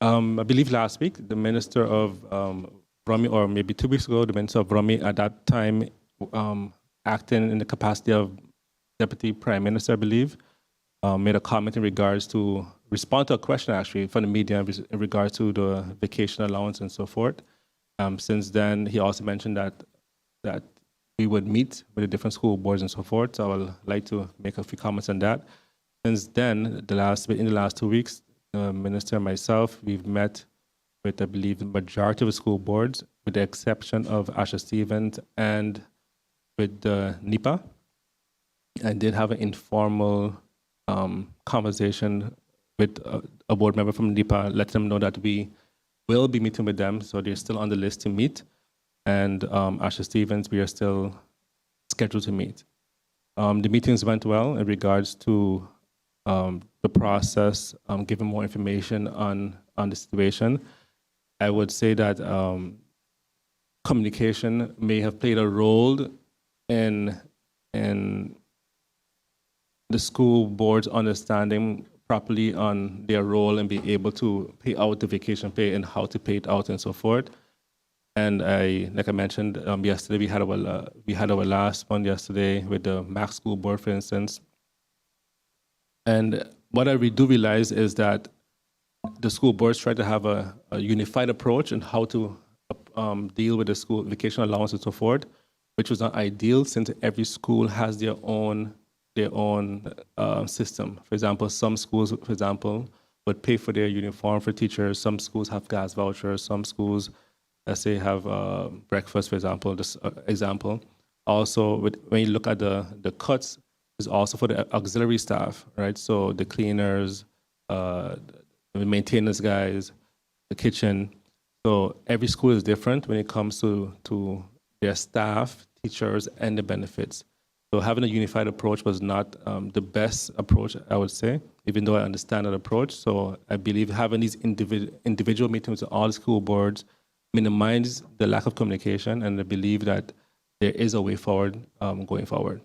I believe last week, the Minister of Brahmi, or maybe 2 weeks ago, the Minister of Brahmi at that time acting in the capacity of Deputy Prime Minister, I believe, made a comment in regards to respond to a question actually from the media in regards to the vacation allowance and so forth. Since then, he also mentioned that we would meet with the different school boards and so forth. So I would like to make a few comments on that. Since then, in the last 2 weeks, the minister and myself, we've met with, I believe, the majority of the school boards, with the exception of Asha Stevens and with the NIPA. I did have an informal conversation with a board member from NIPA, letting them know that we will be meeting with them, so they're still on the list to meet. And Asha Stevens, we are still scheduled to meet. The meetings went well in regards to the process, giving more information on the situation. I would say that communication may have played a role in the school board's understanding properly on their role and being able to pay out the vacation pay and how to pay it out and so forth. And like I mentioned yesterday, we had our last one yesterday with the Max School Board, for instance. And what I do realize is that the school boards try to have a unified approach in how to deal with the school vacation allowance and so forth, which was not ideal since every school has their own system. For example, some schools, for example, would pay for their uniform for teachers. Some schools have gas vouchers. Some schools, let's say, have breakfast, for example, this example. Also, when you look at the cuts, is also for the auxiliary staff, right? So the cleaners, the maintenance guys, the kitchen. So every school is different when it comes to their staff, teachers, and the benefits. So having a unified approach was not the best approach, I would say, even though I understand that approach. So I believe having these individual meetings with all the school boards minimize the lack of communication, and I believe that there is a way forward going forward.